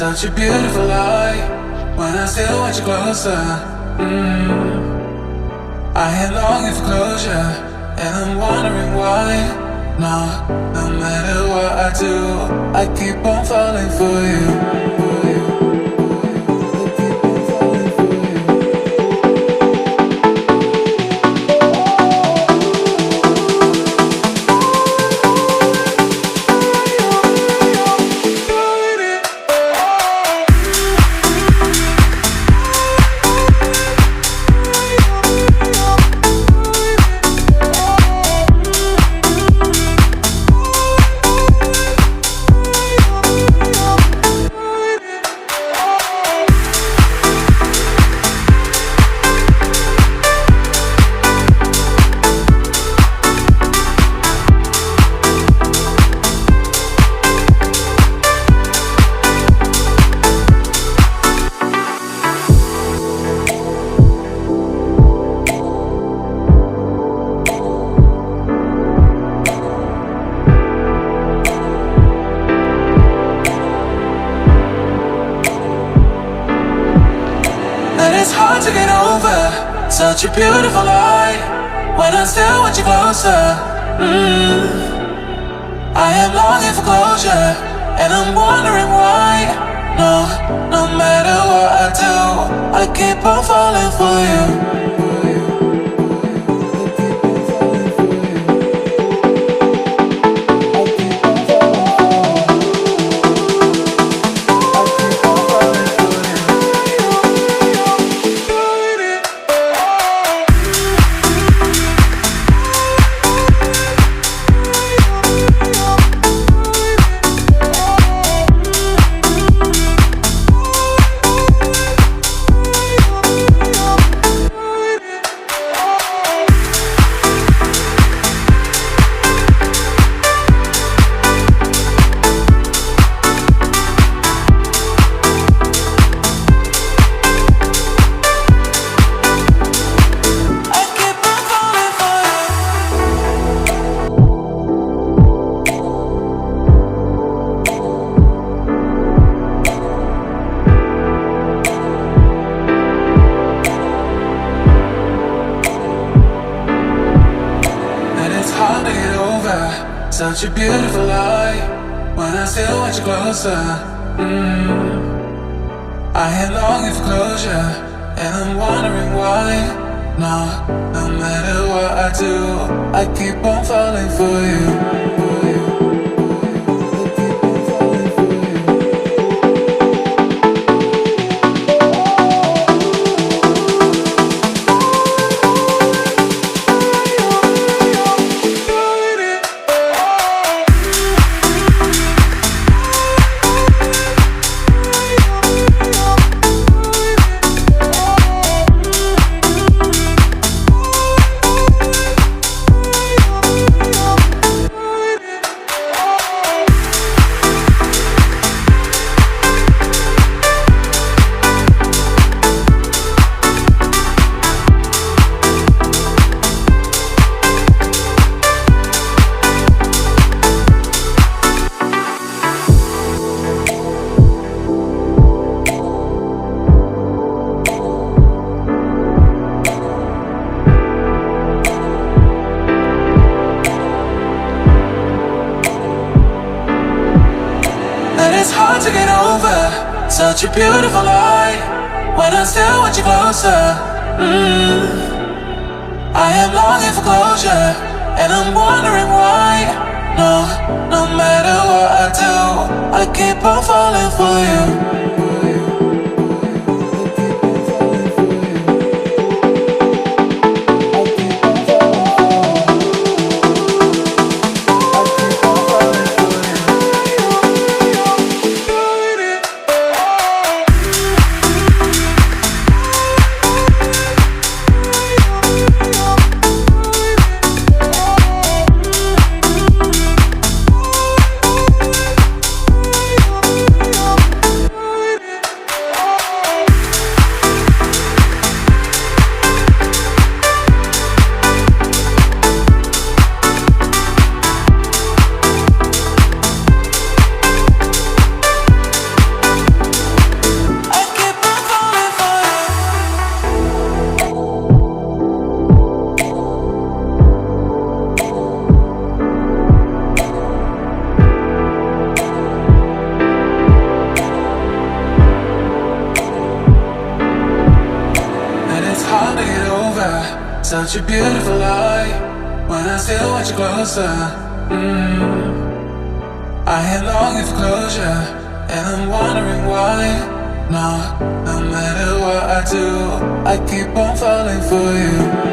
such a beautiful light. When I still want you closer, I am longing for closure, and I'm wondering why. No matter what I do, I keep on falling for you. Such a beautiful light. When I still want you closer, I am longing for closure, and I'm wondering why. No matter what I do, I keep on falling for you. Such a beautiful light. When I still want you closer, I am longing for closure, and I'm wondering why. No matter what I do, I keep on falling for you. Such a beautiful light. When I still want you closer, I am longing for closure, and I'm wondering why. No matter what I do, I keep on falling for you. such a beautiful light. When I still want you closer, I am longing for closure, and I'm wondering why. No matter what I do, I keep on falling for you.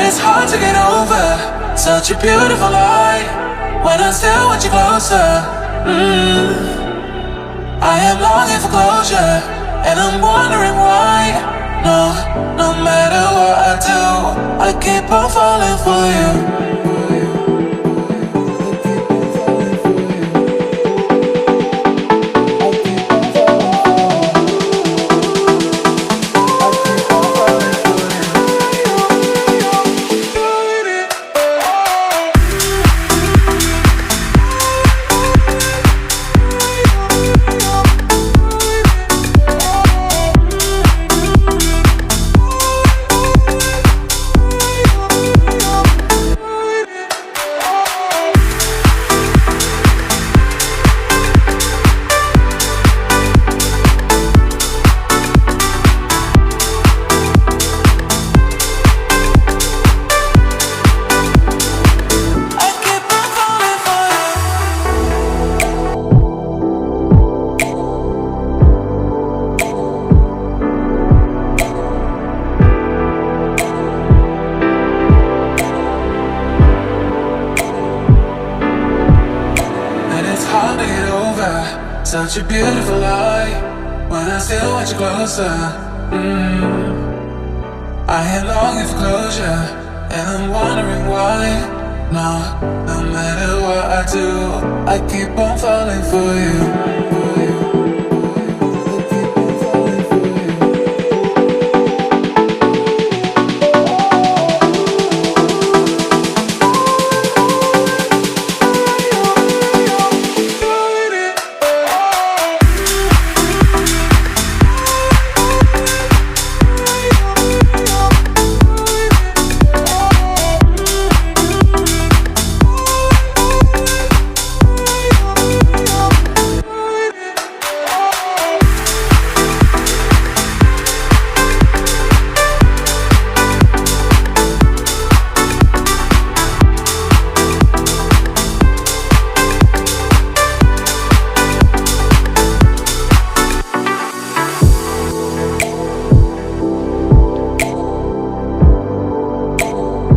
It's hard to get over such a beautiful light. When I still want you closer, I am longing for closure, and I'm wondering why. No matter what I do, I keep on falling for you. Such a beautiful light. When I still want you closer, I am longing for closure, and I'm wondering why. No matter what I do, I keep on falling for you.